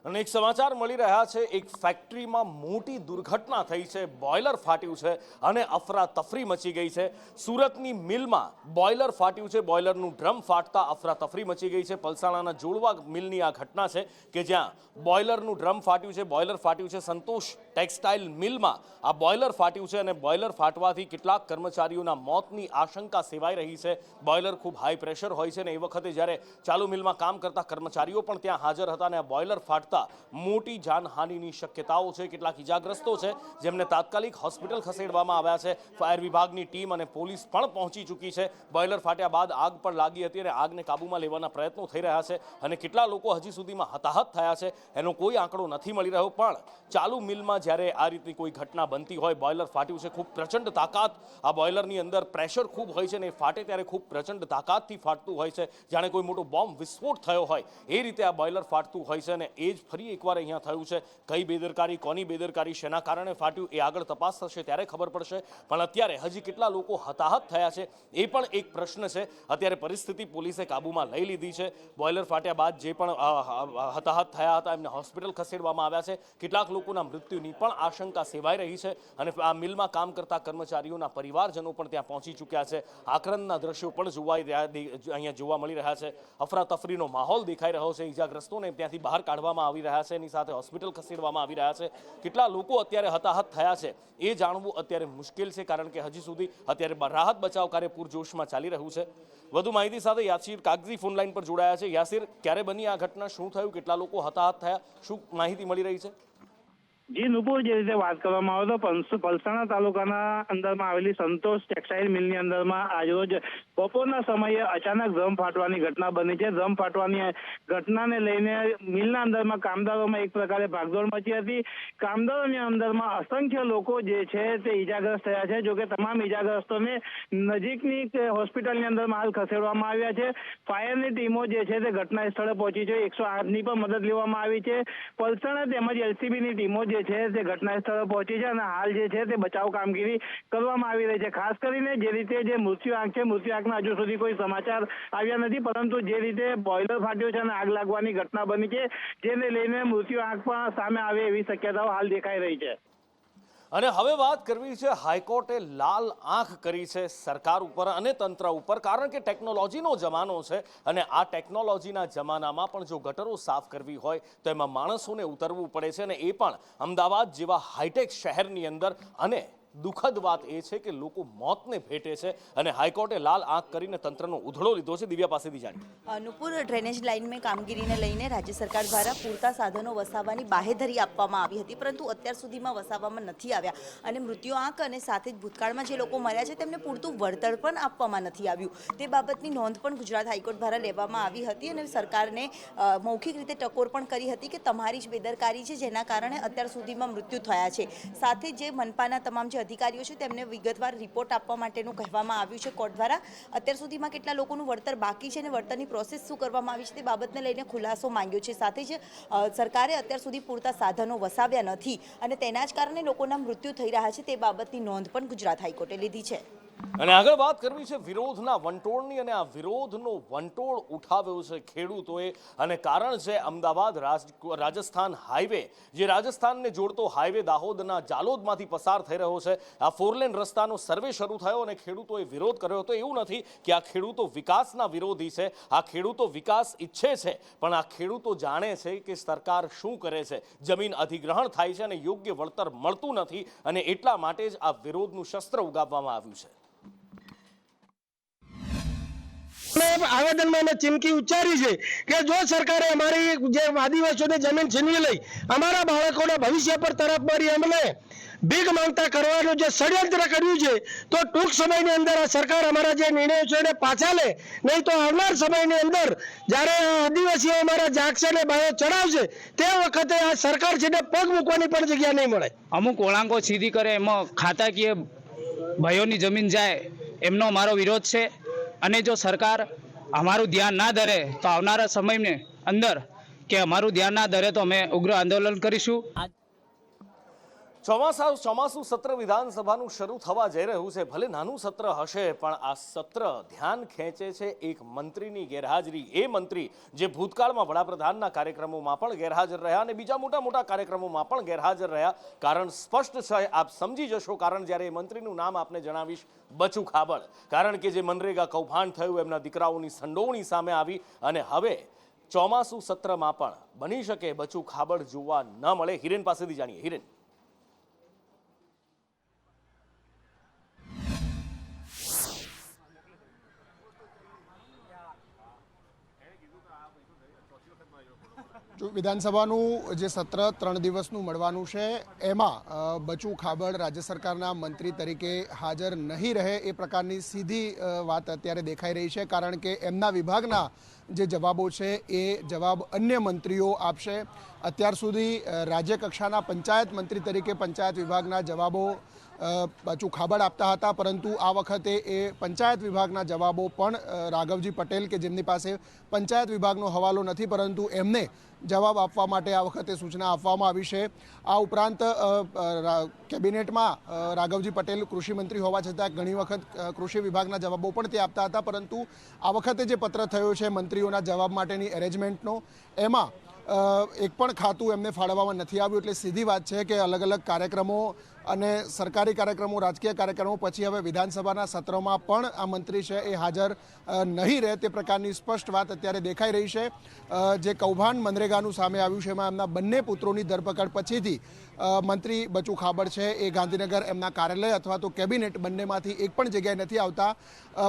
અને એક સમાચાર મળી રહ્યા છે, એક ફેક્ટરીમાં મોટી દુર્ઘટના થઈ છે, બોઇલર ફાટ્યું છે અને અફરાતફરી મચી ગઈ છે। સુરતની મિલમાં બોઇલર ફાટ્યું છે, બોઇલરનું ડ્રમ ફાટતા અફરાતફરી મચી ગઈ છે। પલસાણાના જોડવા મિલની આ ઘટના છે કે જ્યાં બોઇલરનું ડ્રમ ફાટ્યું છે, બોઇલર ફાટ્યું છે। સંતોષ ટેક્સટાઇલ મિલમાં આ બોઇલર ફાટ્યું છે અને બોઇલર ફાટવાથી કેટલાક કર્મચારીઓના મોતની આશંકા સેવાઈ રહી છે। બોઇલર ખૂબ હાઈ પ્રેશર હોય છે અને એ વખતે જ્યારે ચાલુ મિલમાં કામ કરતા કર્મચારીઓ પણ ત્યાં હાજર હતા અને આ બોઇલર ફાટતા મોટી જાનહાનિની શક્યતાઓ છે। કેટલાક ઇજાગ્રસ્તો છે જેમને તાત્કાલિક હોસ્પિટલ ખસેડવામાં આવ્યા છે। ફાયર વિભાગની ટીમ અને પોલીસ પણ પહોંચી ચૂકી છે। બોઇલર ફાટ્યા બાદ આગ પણ લાગી હતી અને આગને કાબૂમાં લેવાના પ્રયત્નો થઈ રહ્યા છે અને કેટલા લોકો હજી સુધીમાં હતાહત થયા છે એનો કોઈ આંકડો નથી મળી રહ્યો। પણ ચાલુ મિલમાં જ્યારે આ રીતની કોઈ ઘટના બનતી હોય, બોઇલર ફાટ્યું છે, ખૂબ પ્રચંડ તાકાત આ બોઇલરની અંદર પ્રેશર ખૂબ હોય છે અને ફાટે ત્યારે ખૂબ પ્રચંડ તાકાતથી ફાટતું હોય છે, જાણે કોઈ મોટો બોમ્બ વિસ્ફોટ થયો હોય એ રીતે આ બોઇલર ફાટતું હોય છે અને એ જ ફરી એકવાર અહીંયા થયું છે। કઈ બેદરકારી, કોની બેદરકારી, શેના કારણે ફાટ્યું એ આગળ તપાસ થશે ત્યારે ખબર પડશે। પણ અત્યારે હજી કેટલા લોકો હતાહત થયા છે એ પણ એક પ્રશ્ન છે। અત્યારે પરિસ્થિતિ પોલીસે કાબૂમાં લઈ લીધી છે। બોઇલર ફાટ્યા બાદ જે પણ હતાહત થયા હતા એમને હોસ્પિટલ ખસેડવામાં આવ્યા છે। કેટલાક લોકોના મૃત્યુની પણ આશંકા સેવાઈ રહી છે અને આ મિલમાં કામ કરતા કર્મચારીઓના પરિવારજનો પણ ત્યાં પહોંચી ચૂક્યા છે। આક્રંદના દ્રશ્યો પણ અહીંયા જોવા મળી રહ્યા છે। અફરાતફરીનો માહોલ દેખાઈ રહ્યો છે। ઇજાગ્રસ્તોને ત્યાંથી બહાર કાઢવામાં આવી રહ્યા છે, એની સાથે હોસ્પિટલ ખસેડવામાં આવી રહ્યા છે। કેટલા લોકો અત્યારે હતાહત થયા છે એ જાણવું અત્યારે મુશ્કેલ છે, કારણ કે હજી સુધી અત્યારે રાહત બચાવ કાર્ય પૂરજોશમાં ચાલી રહ્યું છે। વધુ માહિતી સાથે યાસીર કાગઝી ફોન લાઈન પર જોડાયા છે। યાસીર, ક્યારે બની આ ઘટના, શું થયું, કેટલા લોકો હતાહત થયા, શું માહિતી મળી રહી છે? જી નુપુર, જે રીતે વાત કરવામાં આવે તો પલસાણા તાલુકાના અંદરમાં આવેલી સંતોષ ટેક્સટાઇલ મિલની અંદરમાં આજરોજ બપોરના સમયે અચાનક ડ્રમ ફાટવાની ઘટના બની છે। ડ્રમ ફાટવાની ઘટનાને લઈને મિલના અંદરમાં કામદારોમાં એક પ્રકારે ભાગદોડ મચી હતી। કામદારોની અંદરમાં અસંખ્ય લોકો જે છે તે ઈજાગ્રસ્ત થયા છે। જોકે તમામ ઈજાગ્રસ્તોને નજીકની હોસ્પિટલની અંદરમાં હાલ ખસેડવામાં આવ્યા છે। ફાયરની ટીમો જે છે તે ઘટના સ્થળે પહોંચી છે। 108ની પણ મદદ લેવામાં આવી છે। પલસાણા તેમજ એલસીબીની ટીમો જે છે તે ઘટના સ્થળે પહોંચી છે અને હાલ જે છે તે બચાવ કામગીરી કરવામાં આવી રહી છે। ખાસ કરીને જે રીતે જે મૃત્યુ આંક છે, મૃત્યુ આંકના હજુ સુધી કોઈ સમાચાર આવ્યા નથી, પરંતુ જે રીતે બોઇલર ફાટ્યું છે અને આગ લાગવાની ઘટના બની છે, જેને લઈને મૃત્યુ આંક પણ સામે આવે એવી શક્યતાઓ હાલ દેખાઈ રહી છે। અને હવે વાત કરવી છે, હાઈકોર્ટે લાલ આંખ કરી છે સરકાર ઉપર અને તંત્ર ઉપર, કારણ કે ટેકનોલોજીનો જમાનો છે અને આ ટેકનોલોજીના જમાનામાં પણ જો ગટરો સાફ કરવી હોય તો એમાં માણસોને ઉતરવું પડે છે અને એ પણ અમદાવાદ જેવા હાઈટેક શહેરની અંદર। અને દુઃખદ વાત એ છે કે લોકો મોતને ભેટે છે અને હાઈકોર્ટે લાલ આંખ કરીને તંત્રનો ઉધડો લીધો છે। દિવ્યા પાસેથી જાણીએ। નુપુર, ડ્રેનેજ લાઇનમાં કામગીરીને લઈને રાજ્ય સરકાર દ્વારા પૂરતા સાધનો વસાવવાની બાહેધરી આપવામાં આવી હતી, પરંતુ અત્યાર સુધીમાં વસાવવામાં નથી આવ્યા અને મૃત્યુ આંક અને સાથે જ ભૂતકાળમાં જે લોકો મર્યા છે તેમને પૂરતું વળતર પણ આપવામાં નથી આવ્યું। તે બાબતની નોંધ પણ ગુજરાત હાઈકોર્ટ દ્વારા લેવામાં આવી હતી અને સરકારને મૌખિક રીતે ટકોર પણ કરી હતી કે તમારી જ બેદરકારી છે જેના કારણે અત્યાર સુધીમાં મૃત્યુ થયા છે। સાથે જે મનપાના તમામ જે અધિકારીઓ છે તેમને વિગતવાર રિપોર્ટ આપવા માટેનું કહેવામાં આવ્યું છે કોર્ટ દ્વારા। અત્યાર સુધીમાં કેટલા લોકોનું વળતર બાકી છે અને વળતરની પ્રોસેસ શું કરવામાં આવી છે તે બાબતને લઈને ખુલાસો માંગ્યો છે। સાથે જ સરકારે અત્યાર સુધી પૂરતા સાધનો વસાવ્યા નથી અને તેના જ કારણે લોકોના મૃત્યુ થઈ રહ્યા છે તે બાબતની નોંધ પણ ગુજરાત હાઈકોર્ટે લીધી છે। અને આગળ વાત કરવી છે વિરોધના વંટોળની, અને આ વિરોધનો વંટોળ ઉઠાવ્યો છે ખેડૂતોએ અને કારણ છે અમદાવાદ રાજસ્થાન હાઈવે, જે રાજસ્થાનને જોડતો હાઈવે દાહોદના જાલોદમાંથી પસાર થઈ રહ્યો છે। આ 4 લેન રસ્તાનો સર્વે શરૂ થયો અને ખેડૂતોએ વિરોધ કર્યો હતો। એવું નથી કે આ ખેડૂતો વિકાસના વિરોધી છે, આ ખેડૂતો વિકાસ ઈચ્છે છે, પણ આ ખેડૂતો જાણે છે કે સરકાર શું કરે છે। જમીન અધિગ્રહણ થાય છે અને યોગ્ય વળતર મળતું નથી અને એટલા માટે જ આ વિરોધનું શસ્ત્ર ઉગામવામાં આવ્યું છે। આવેદનમાં ચીમકી ઉચ્ચારી છે કે જો સરકારે અમારી જે આદિવાસીઓની જમીન છીનવી લઈ, અમારા બાળકોના ભવિષ્ય પર તરફ મારી અમને ભીખ માંગતા કરવાનું જે ષડયંત્ર કર્યું છે, તો ટૂંક સમયની અંદર આ સરકાર અમારા જે નિર્ણયો છે એને પાછા લે, નહીં તો આવનાર સમયની અંદર જ્યારે આદિવાસીઓ અમારા જાગશે ને બાયો ચડાવશે તે વખતે આ સરકાર છે ને પગ મૂકવાની પણ જગ્યા નહીં મળે। અમુક વળાંકો સીધી કરે એમાં ખાતાકીય ભાઈઓની જમીન જાય એમનો અમારો વિરોધ છે અને જો સરકાર અમારું ધ્યાન ના ધરે તો આવનારા સમયની અંદર કે અમારું ધ્યાન ના ધરે તો અમે ઉગ્ર આંદોલન કરીશું। ચોમાસું સત્ર વિધાનસભાનું શરૂ થવા જઈ રહ્યું છે. ભલે નાનું સત્ર હશે પણ આ સત્ર ધ્યાન ખેંચે છે એક મંત્રીની ગેરહાજરી. એ મંત્રી જે ભૂતકાળમાં વડાપ્રધાનના કાર્યક્રમોમાં પણ ગેરહાજર રહ્યા અને બીજા મોટા કાર્યક્રમોમાં પણ ગેરહાજર રહ્યા. કારણ સ્પષ્ટ છે, આપ સમજી જશો કારણ જ્યારે એ મંત્રીનું નામ આપને જણાવીશ. બચુ ખાબડ. કારણ કે જે મનરેગા કૌભાંડ થયું, એમના દીકરાઓની સંડોવણી સામે આવી અને હવે ચોમાસું સત્રમાં પણ બની શકે બચુ ખાબડ જોવા ન મળે. હિરેન પાસેથી જાણીએ. હિરેન, જો વિધાનસભાનું જે સત્ર 3 દિવસનું મળવાનું છે એમાં બચુ ખાબડ રાજ્ય સરકારના મંત્રી તરીકે હાજર નહીં રહે એ પ્રકારની સીધી વાત અત્યારે દેખાઈ રહી છે. કારણ કે એમના વિભાગના જે જવાબો છે એ જવાબ અન્ય મંત્રીઓ આપશે. અત્યાર સુધી રાજ્ય કક્ષાના પંચાયત મંત્રી તરીકે પંચાયત વિભાગના જવાબો બચુ ખાબડ આપતા હતા, પરંતુ આ વખતે એ પંચાયત વિભાગના જવાબો પણ રાઘવજી પટેલ કે જેમની પાસે પંચાયત વિભાગનો હવાલો નથી, પરંતુ એમને જવાબ આપવા માટે આ વખતે સૂચના આપવામાં આવી છે. આ ઉપરાંત કેબિનેટમાં રાઘવજી પટેલ કૃષિ મંત્રી હોવા છતાં ઘણી વખત કૃષિ વિભાગના જવાબો પણ તે આપતા હતા, પરંતુ આ વખતે જે પત્ર થયો છે મંત્રીઓના જવાબ માટેની એરેન્જમેન્ટનો, એમાં એક પણ ખાતું એમને ફાળવવામાં નથી આવ્યું. એટલે સીધી વાત છે કે અલગ અલગ કાર્યક્રમો અને સરકારી કાર્યક્રમો, રાજકીય કાર્યક્રમો પછી હવે વિધાનસભાના સત્રોમાં પણ આ મંત્રી છે એ હાજર નહીં રહે તે પ્રકારની સ્પષ્ટ વાત અત્યારે દેખાઈ રહી છે. જે કૌભાંડ મનરેગાનું સામે આવ્યું છે એમાં એમના બંને પુત્રોની ધરપકડ પછીથી મંત્રી બચુ ખાબડ છે એ ગાંધીનગર એમના કાર્યાલય અથવા તો કેબિનેટ બંનેમાંથી એક પણ જગ્યાએ નથી આવતા.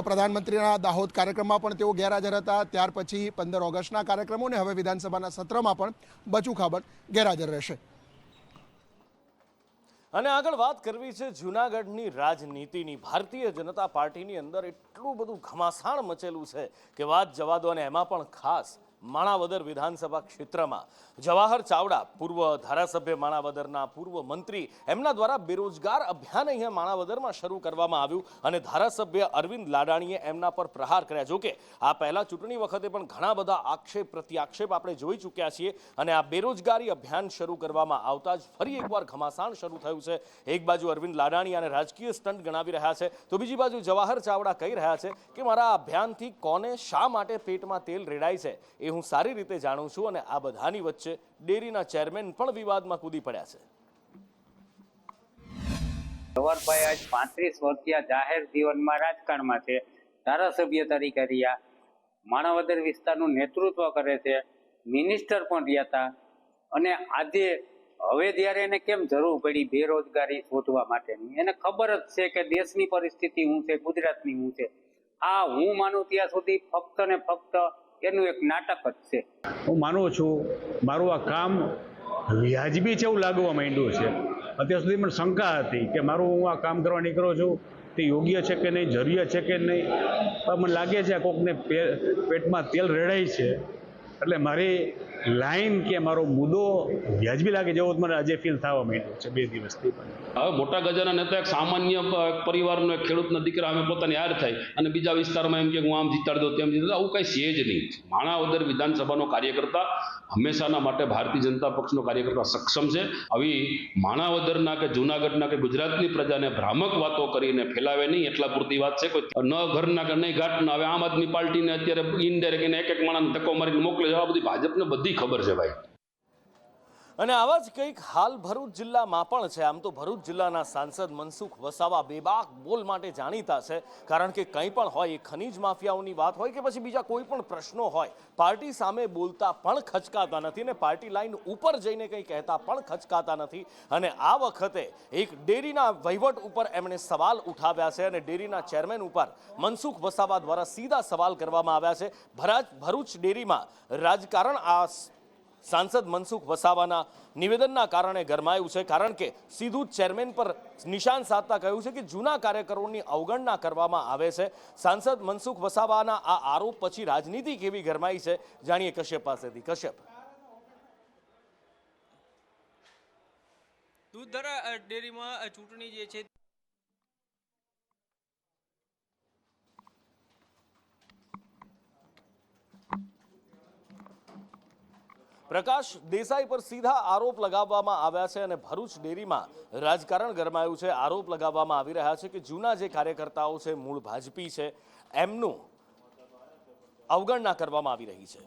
પ્રધાનમંત્રીના દાહોદ કાર્યક્રમમાં પણ તેઓ ગેરહાજર હતા. ત્યાર પછી 15 ઓગસ્ટના કાર્યક્રમો અને હવે વિધાનસભાના સત્રમાં પણ બચુ ખાબડ ગેરહાજર રહેશે. અને આગળ વાત કરવી છે જૂનાગઢની રાજનીતિની. ભારતીય જનતા પાર્ટીની અંદર એટલું બધું ઘમાસાણ મચેલું છે કે વાત જવા દો. અને એમાં પણ ખાસ માણાવદર વિધાનસભા ક્ષેત્રમાં જવાહર ચાવડા, પૂર્વ ધારાસભ્ય માણાવદરના, પૂર્વ મંત્રી, એમના દ્વારા બેરોજગાર અભિયાન અહીંયા માણાવદરમાં શરૂ કરવામાં આવ્યું અને ધારાસભ્ય અરવિંદ લાડાણીએ એમના પર પ્રહાર કર્યા. જોકે આ પહેલા ચૂંટણી વખતે પણ ઘણા બધા આક્ષેપ પ્રત્યાક્ષેપ આપણે જોઈ ચૂક્યા છીએ અને આ બેરોજગારી અભિયાન શરૂ કરવામાં આવતા જ ફરી એકવાર ઘમાસાણ શરૂ થયું છે. એક બાજુ અરવિંદ લાડાણી અને રાજકીય સ્ટન્ટ ગણાવી રહ્યા છે, તો બીજી બાજુ જવાહર ચાવડા કહી રહ્યા છે કે મારા અભિયાનથી કોને શા માટે પેટમાં તેલ રેડાય છે એ હું સારી રીતે જાણું છું. અને આ બધાની વચ્ચે ડેરીના ચેરમેન પણ વિવાદમાં કૂદી પડ્યા છે. જવાહરભાઈ આજ 35 વર્ષથી જાહેર જીવનમાં રાજકારણમાં છે. ધારાસભ્ય તરીકે રહ્યા, માણાવદર વિસ્તારનું નેતૃત્વ કરે છે, મિનિસ્ટર પણ રહ્યા હતા. અને આજે હવે જ્યારે એને કેમ જરૂર પડી બેરોજગારી શોધવા માટેની, એને ખબર જ છે કે દેશની પરિસ્થિતિ શું છે, ગુજરાતની શું છે. આ હું માનું ત્યાં સુધી ફક્ત ને ફક્ત એનું એક નાટક જ છે. હું માનું છું મારું આ કામ વ્યાજબી છે એવું લાગવા માંડ્યું છે. અત્યાર સુધી મને શંકા હતી કે મારું હું આ કામ કરવા નીકળો છું તે યોગ્ય છે કે નહીં, જરૂરિયાત છે કે નહીં, પણ મને લાગે છે આ કોકને પેટમાં તેલ રેડાય છે. એટલે મારી લાઈન કે મારો મુદ્દો વ્યાજબી લાગે જેવો મને આજે ફીલ થવા માંડ્યો છે 2 દિવસથી. હવે મોટા ગજાના નેતા એક સામાન્ય પરિવારનો એક ખેડૂતના દીકરા અમે પોતાની હાર થાય અને બીજા વિસ્તારમાં એમ કે હું આમ જીતાડી દઉં તેમ જીતાડી દઉં, આવું કંઈ છે જ નહીં. માણાવદર વિધાનસભાનો કાર્યકર્તા હંમેશાના માટે ભારતીય જનતા પક્ષનો કાર્યકર્તા સક્ષમ છે. આવી માણાવદરના કે જૂનાગઢના કે ગુજરાતની પ્રજાને ભ્રામક વાતો કરીને ફેલાવે નહીં એટલા પૂરતી વાત છે. કોઈ ન ઘરના કે નહીં ઘાટના. હવે આમ આદમી પાર્ટીને અત્યારે ઇનડાયરેક્ટ એને એક માણસને ટકો મારીને મોકલે છે. આ બધી ભાજપને બધી ખબર છે ભાઈ. અને આવા જ કંઈક હાલ ભરૂચ જિલ્લામાં પણ છે. આમ તો ભરૂચ જિલ્લાના સાંસદ મનસુખ વસાવા બેબાક બોલ માટે જાણીતા છે. કારણ કે કંઈ પણ હોય, એ ખનીજ માફિયાઓની વાત હોય કે પછી બીજા કોઈ પણ પ્રશ્નો હોય, પાર્ટી સામે બોલતા પણ ખચકાતા નથી અને પાર્ટી લાઈન ઉપર જઈને કંઈ કહેતા પણ ખચકાતા નથી. અને આ વખતે એક ડેરીના વહીવટ ઉપર એમણે સવાલ ઉઠાવ્યા છે અને ડેરીના ચેરમેન ઉપર મનસુખ વસાવા દ્વારા સીધા સવાલ કરવામાં આવ્યા છે. ભરૂચ ડેરીમાં રાજકારણ આ સાંસદ મનસુખ વસાવાના નિવેદનના કારણે ગરમાયું છે. કારણ કે સીધું ચેરમેન પર નિશાન સાધતા કહ્યું છે કે જૂના કાર્યકરોની અવગણના કરવામાં આવે છે. સાંસદ મનસુખ વસાવાના આ આરોપ પછી રાજનીતિ કેવી ગરમાઈ છે, જાણીએ કશ્યપ પાસેથી. કશ્યપ, દૂધધારા ડેરીમાં ચૂંટણી જે છે પ્રકાશ દેસાઈ પર સીધા આરોપ લગાવવામાં આવ્યા છે અને ભરૂચ ડેરીમાં રાજકારણ ગરમાયું છે. આરોપ લગાવવામાં આવી રહ્યા છે કે જૂના જે કાર્યકર્તાઓ છે, મૂળ ભાજપી છે, એમનું અવગણના કરવામાં આવી રહી છે.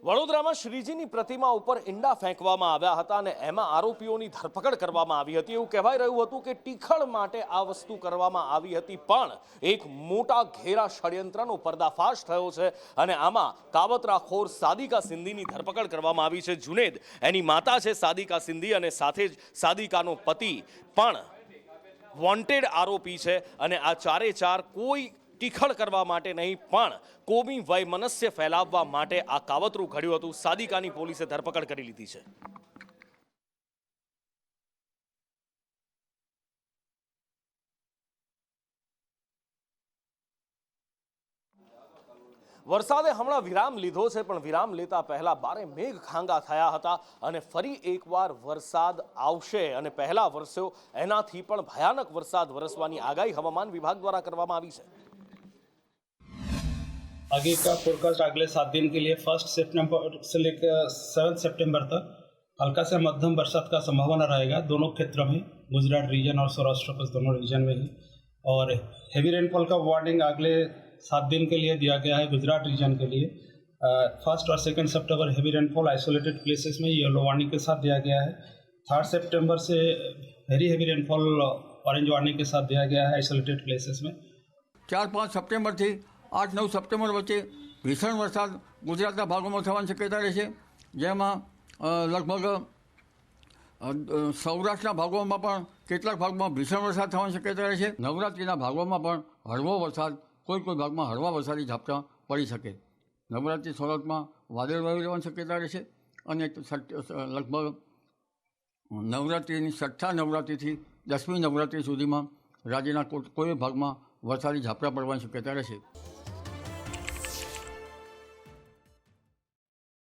વડોદરામાં શ્રીજીની પ્રતિમા ઉપર ઈંડા ફેંકવામાં આવ્યા હતા અને એમાં આરોપીઓની ધરપકડ કરવામાં આવી હતી. એવું કહેવાઈ રહ્યું હતું કે ટીખળ માટે આ વસ્તુ કરવામાં આવી હતી, પણ એક મોટા ઘેરા ષડયંત્રનો પર્દાફાશ થયો છે અને આમાં કાવતરાખોર સાદિકા સિંધીની ધરપકડ કરવામાં આવી છે. જુનેદ એની માતા છે સાદિકા સિંધી અને સાથે જ સાદિકાનો પતિ પણ વોન્ટેડ આરોપી છે અને આ ચારે ચાર કોઈ ટીખળ કરવા માટે નહીં પણ કોમી વૈમનસ્ય ફેલાવવા માટે આ કાવતરું ઘડ્યું હતું. સાદિકાની પોલીસે ધરપકડ કરી લીધી છે. વરસાદે હમણાં વિરામ લીધો છે, પણ વિરામ લેતા પહેલા બારે મેઘ ખાંગા થયા હતા અને ફરી એકવાર વરસાદ આવશે અને પહેલા વરસ્યો એનાથી પણ ભયાનક વરસાદ વરસવાની આગાહી હવામાન વિભાગ દ્વારા કરવામાં આવી છે. आगे का फोरकास्ट अगले 7 दिन के लिए 1 सितंबर से लेकर 7 सितंबर तक हल्का से मध्यम बरसात का संभावना रहेगा दोनों क्षेत्रों में, गुजरात रीजन और सौराष्ट्र के दोनों रीजन में ही. और हेवी रेनफॉल का वार्निंग अगले 7 दिन के लिए दिया गया है गुजरात रीजन के लिए. 1 और 2 सितंबर हेवी रेनफॉल आइसोलेटेड प्लेसेस में येलो वार्निंग के साथ दिया गया है. 3 सितंबर से very heavy rainfall orange warning के साथ दिया गया है आइसोलेटेड प्लेसेस में. 4-5 સપ્ટેમ્બરથી 8-9 સપ્ટેમ્બર વચ્ચે ભીષણ વરસાદ ગુજરાતના ભાગોમાં થવાની શક્યતા રહેશે, જેમાં લગભગ સૌરાષ્ટ્રના ભાગોમાં પણ કેટલાક ભાગમાં ભીષણ વરસાદ થવાની શક્યતા રહેશે. નવરાત્રિના ભાગોમાં પણ હળવો વરસાદ, કોઈ ભાગમાં હળવા વરસાદી ઝાપટા પડી શકે. નવરાત્રિ શરૂઆતમાં વાદળવાયુ રહેવાની શક્યતા રહેશે અને લગભગ નવરાત્રિની 6ઠ્ઠા નવરાત્રિથી 10મી નવરાત્રિ સુધીમાં રાજ્યના કોઈ ભાગમાં વરસાદી ઝાપટા પડવાની શક્યતા રહેશે.